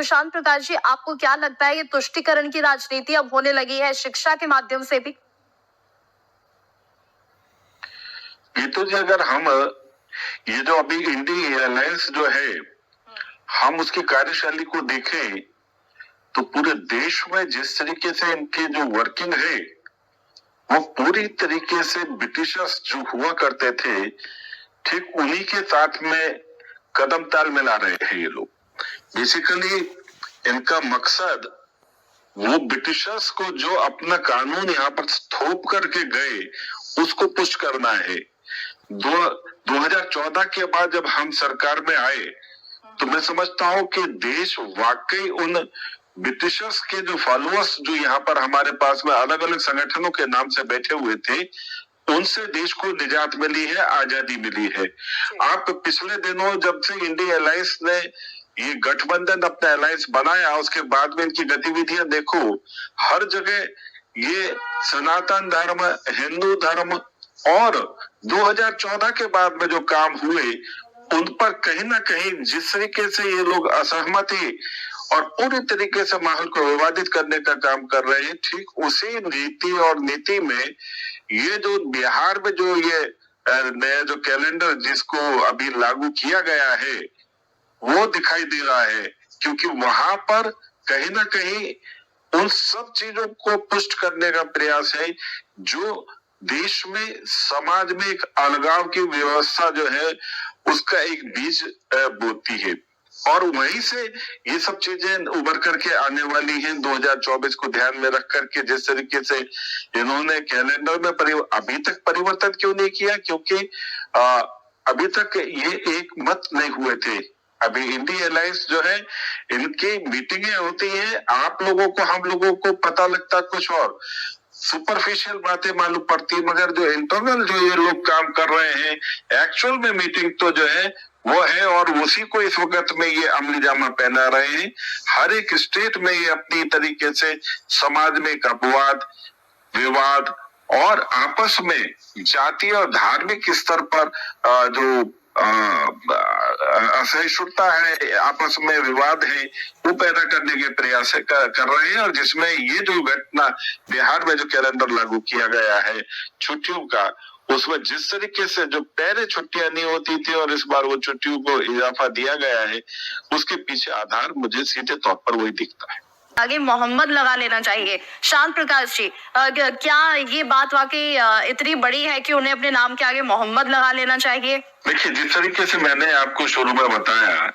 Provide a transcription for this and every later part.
शांत प्रकाश जी, आपको क्या लगता है ये तुष्टीकरण की राजनीति अब होने लगी है शिक्षा के माध्यम से भी? ये तो जी अगर हम ये जो अभी इंडी एयरलाइंस जो है हम उसकी कार्यशैली को देखें तो पूरे देश में जिस तरीके से इनकी जो वर्किंग है वो पूरी तरीके से ब्रिटिशर्स जो हुआ करते थे ठीक उन्हीं के साथ में कदम ताल मिला रहे हैं ये लोग। बेसिकली इनका मकसद वो ब्रिटिशर्स को जो अपना कानून यहाँ पर थोप करके गए उसको पुश करना है। 2014 के बाद जब हम सरकार में आए तो मैं समझता हूँ कि देश वाकई उन ब्रिटिशर्स के जो फॉलोअर्स जो यहाँ पर हमारे पास में अलग अलग संगठनों के नाम से बैठे हुए थे उनसे देश को निजात मिली है, आजादी मिली है। आप पिछले दिनों जब से इंडिया अलायंस ने ये गठबंधन अपना अलायंस बनाया उसके बाद में इनकी गतिविधियां देखो, हर जगह ये सनातन धर्म, हिंदू धर्म और 2014 के बाद में जो काम हुए उन पर कहीं ना कहीं जिस तरीके से ये लोग असहमति और पूरी तरीके से माहौल को विवादित करने का काम कर रहे हैं, ठीक उसी नीति और नीति में ये जो बिहार में जो ये नया जो कैलेंडर जिसको अभी लागू किया गया है वो दिखाई दे रहा है, क्योंकि वहां पर कहीं ना कहीं उन सब चीजों को पुष्ट करने का प्रयास है जो देश में समाज में एक अलगाव की व्यवस्था जो है उसका एक बीज बोती है और वहीं से ये सब चीजें उभर करके आने वाली हैं 2024 को ध्यान में रख करके। जिस तरीके से इन्होंने कैलेंडर में अभी तक परिवर्तन क्यों नहीं किया, क्योंकि अभी तक ये एक मत नहीं हुए थे। अभी इंडिया अलायंस जो है इनकी मीटिंगें होती हैं, आप लोगों को हम लोगों को पता लगता कुछ और सुपरफिशियल बातें मालूम पड़ती है, मगर जो इंटरनल जो ये लोग काम कर रहे हैं एक्चुअल में मीटिंग तो जो है वो है और उसी को इस वक्त में ये अमली जामा पहना रहे हैं। हर एक स्टेट में ये अपनी तरीके से समाज में एक अपवाद, विवाद और आपस में जातीय और धार्मिक स्तर पर जो असहिष्णुता है, आपस में विवाद है, वो पैदा करने के प्रयास कर रहे हैं। और जिसमें ये जो घटना बिहार में जो कैलेंडर लागू किया गया है छुट्टियों का, उसमें जिस तरीके से जो पहले छुट्टियां नहीं होती थी और इस बार वो छुट्टियों को इजाफा दिया गया है, उसके पीछे आधार मुझे सीधे तौर पर वही दिखता है। आगे मोहम्मद लगा लेना चाहिए। शांत प्रकाश जी, क्या ये बात वाकई इतनी बड़ी है कि उन्हें अपने नाम के आगे मोहम्मद लगा लेना चाहिए? देखिए, जिस तरीके से मैंने आपको शुरू में बताया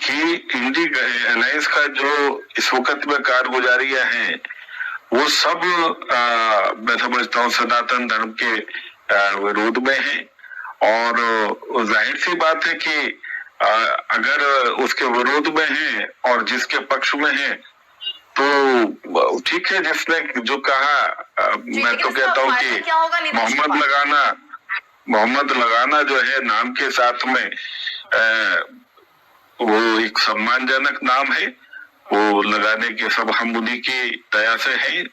कि इंडी अलायंस का जो इस वक्त में कारगुजारियां हैं वो सब मैं समझता हूँ सनातन धर्म के विरोध में है और जाहिर सी बात है कि अगर उसके विरोध में है और जिसके पक्ष में है तो ठीक है, जिसने जो कहा मैं तो कहता हूँ कि मोहम्मद लगाना जो है नाम के साथ में वो एक सम्मानजनक नाम है, वो लगाने के सब हम उन्हीं की दया से है।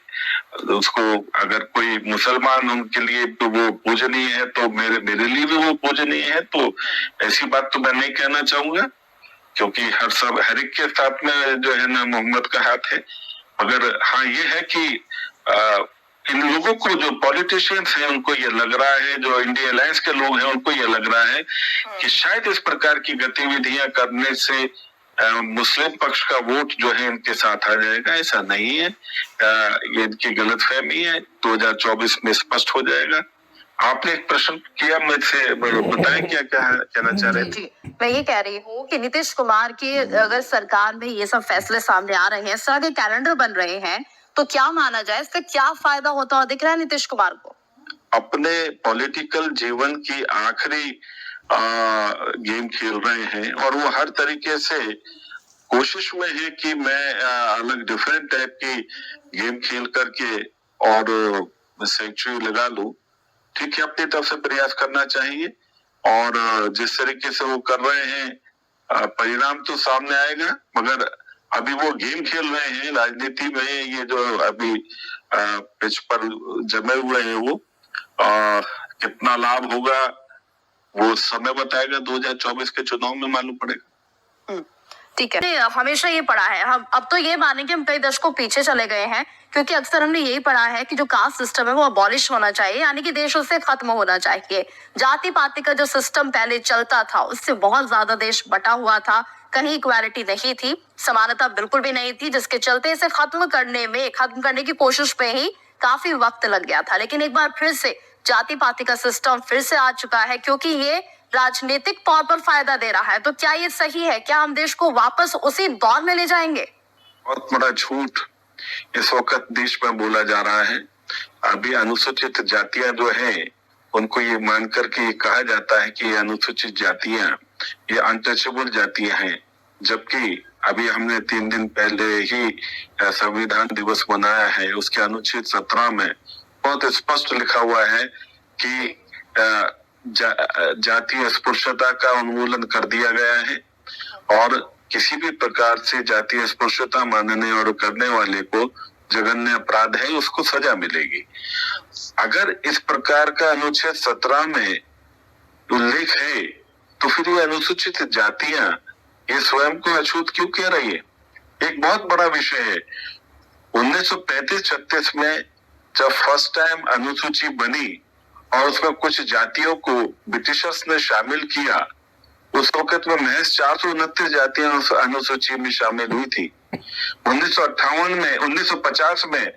उसको अगर कोई मुसलमान उनके लिए तो वो पूजनीय है तो मेरे लिए भी वो पूजनीय है, तो ऐसी बात तो मैं नहीं कहना चाहूंगा, क्योंकि हर एक के साथ में जो है ना मोहम्मद का हाथ है। मगर हाँ ये है कि इन लोगों को जो पॉलिटिशियंस हैं उनको ये लग रहा है, जो इंडिया अलायंस के लोग हैं उनको ये लग रहा है कि शायद इस प्रकार की गतिविधियां करने से मुस्लिम पक्ष का वोट जो है इनके साथ आ जाएगा। ऐसा नहीं है, ये इनकी गलतफहमी है, 2024 में स्पष्ट हो जाएगा। आपने एक प्रश्न किया, मुझसे बताएं क्या कहना चाह रहे थे? मैं ये कह रही हूँ कि नीतीश कुमार की अगर सरकार में ये सब फैसले सामने आ रहे हैं, इस तरह के कैलेंडर बन रहे हैं, तो क्या माना जाए, इसका क्या फायदा होता हुआ दिख रहा है नीतीश कुमार को? अपने पॉलिटिकल जीवन की आखिरी गेम खेल रहे हैं और वो हर तरीके से कोशिश में है कि मैं अलग डिफरेंट टाइप की गेम खेल करके और सेंचुरी लगा लूं। ठीक है, अपनी तरफ से प्रयास करना चाहिए और जिस तरीके से वो कर रहे हैं परिणाम तो सामने आएगा, मगर अभी वो गेम खेल रहे हैं राजनीति में। ये जो अभी पिच पर जमे हुए हैं वो कितना लाभ होगा वो समय बताएगा, 2024 के चुनाव में मालूम पड़ेगा। ठीक है, हमेशा ये पढ़ा है, हम अब तो ये माने कि हम कई दशकों पीछे चले गए हैं, क्योंकि अक्सर हमने यही पढ़ा है कि जो कास्ट सिस्टम है वो अबॉलिश होना चाहिए, यानी कि देश उससे खत्म होना चाहिए। जाति पाति का जो सिस्टम पहले चलता था उससे बहुत ज्यादा देश बटा हुआ था, कहीं इक्वालिटी नहीं थी, समानता बिल्कुल भी नहीं थी, जिसके चलते इसे खत्म करने की कोशिश में ही काफी वक्त लग गया था। लेकिन एक बार फिर से जाति पाति का सिस्टम फिर से आ चुका है, क्योंकि ये राजनीतिक तौर पर फायदा दे रहा है। तो क्या ये सही है? क्या हम देश को वापस उसी दौर में ले जाएंगे? बहुत बड़ा झूठ इस वक्त देश में बोला जा रहा है। अभी अनुसूचित जातियां जो है उनको ये मान करके ये कहा जाता है कि ये अनुसूचित जातियां ये अनटचेबल जातियां हैं, जबकि अभी हमने 3 दिन पहले ही संविधान दिवस मनाया है। उसके अनुच्छेद 17 में बहुत स्पष्ट लिखा हुआ है कि जातीय अस्पृश्यता का उन्मूलन कर दिया गया है और किसी भी प्रकार से जातीय अस्पृश्यता मानने और करने वाले को जघन्य अपराध है, उसको सजा मिलेगी। अगर इस प्रकार का अनुच्छेद 17 में उल्लेख है तो फिर ये अनुसूचित जातियां ये स्वयं को अछूत क्यों कह रही है? एक बहुत बड़ा विषय है। 1935-36 में जब फर्स्ट टाइम अनुसूची बनी और उसमें कुछ जातियों को ब्रिटिशर्स ने शामिल किया, उस वक्त में महज 429 जातियां उस अनुसूची में शामिल हुई थी। 1950 में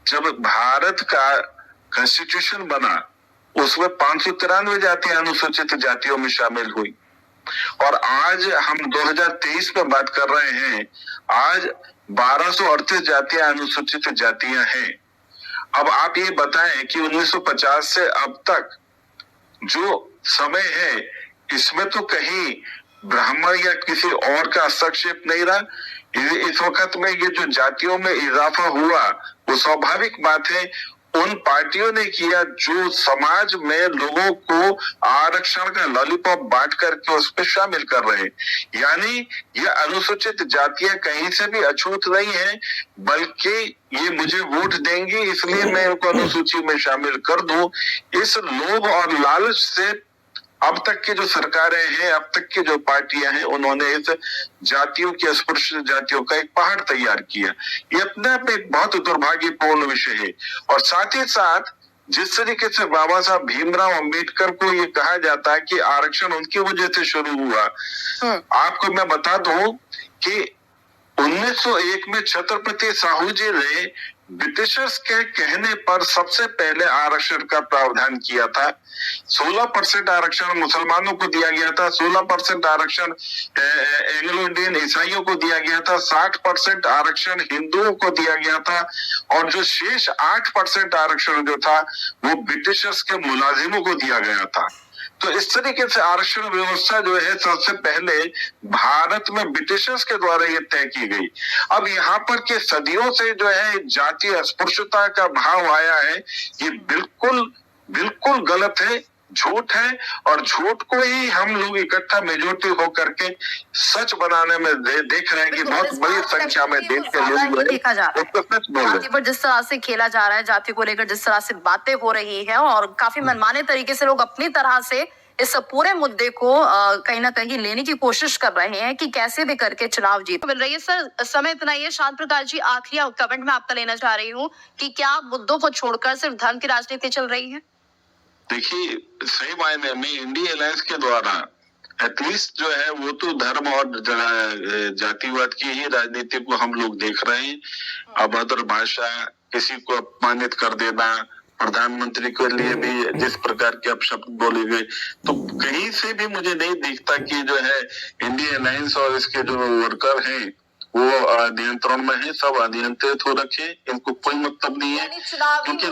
जब भारत का कॉन्स्टिट्यूशन बना उसमें 593 जातियां अनुसूचित जातियों में शामिल हुई और आज हम 2023 में बात कर रहे हैं, आज 1238 जातियां अनुसूचित जातियां हैं। अब आप ये बताएं कि 1950 से अब तक जो समय है इसमें तो कहीं ब्राह्मण या किसी और का हस्तक्षेप नहीं रहा। इस वक्त में ये जो जातियों में इजाफा हुआ वो स्वाभाविक बात है उन पार्टियों ने किया जो समाज में लोगों को आरक्षण का लॉलीपॉप बांट करके उस पर शामिल कर रहे हैं। यानी ये अनुसूचित जातियां कहीं से भी अछूत नहीं है, बल्कि ये मुझे वोट देंगे इसलिए मैं इनको अनुसूची में शामिल कर दूं, इस लोभ और लालच से अब तक की जो सरकारें हैं, अब तक की जो पार्टियां हैं, उन्होंने इस जातियों की अस्पृश्य जातियों का एक पहाड़ तैयार किया। ये अपने आप में एक बहुत दुर्भाग्यपूर्ण विषय है। और साथ ही साथ जिस तरीके से बाबा साहब भीमराव अंबेडकर को ये कहा जाता है कि आरक्षण उनकी वजह से शुरू हुआ, आपको मैं बता दूं कि 1901 में छत्रपति साहू जी ने ब्रिटिशर्स के कहने पर सबसे पहले आरक्षण का प्रावधान किया था। 16% आरक्षण मुसलमानों को दिया गया था, 16% आरक्षण एंग्लो इंडियन ईसाइयों को दिया गया था, 60% आरक्षण हिंदुओं को दिया गया था और जो शेष 8% आरक्षण जो था वो ब्रिटिशर्स के मुलाजिमों को दिया गया था। तो इस तरीके से आरक्षण व्यवस्था जो है सबसे पहले भारत में ब्रिटिशर्स के द्वारा ये तय की गई। अब यहाँ पर के सदियों से जो है जातीय अस्पृश्यता का भाव आया है, ये बिल्कुल गलत है, झूठ है और झूठ को ही हम लोग इकट्ठा मेजोरिटी होकर के सच बनाने में देख रहे हैं कि बहुत बड़ी संख्या में देश के लोग देखा जा रहा है। जाति पर जिस तरह से खेला जा रहा है, जाति को लेकर जिस तरह से बातें हो रही है और काफी मनमाने तरीके से लोग अपनी तरह से इस पूरे मुद्दे को कहीं ना कहीं लेने की कोशिश कर रहे हैं कि कैसे भी करके चुनाव जीत मिल रही है। सर, समय इतना ही है। शांत प्रकाश जी, आखिरी कमेंट में आपका लेना चाह रही हूँ कि क्या मुद्दों को छोड़कर सिर्फ धर्म की राजनीति चल रही है? देखिए, सही मायने में इंडिया अलायंस के द्वारा एटलीस्ट जो है वो तो धर्म और जातिवाद की ही राजनीति को हम लोग देख रहे हैं। अभद्र भाषा, किसी को अपमानित कर देना, प्रधानमंत्री के लिए भी जिस प्रकार के अपशब्द बोले गए, तो कहीं से भी मुझे नहीं दिखता कि जो है इंडिया अलायंस और इसके जो वर्कर हैं वो नियंत्रण में है। सब अनियंत्रित हो रखे, इनको कोई मतलब नहीं है क्योंकि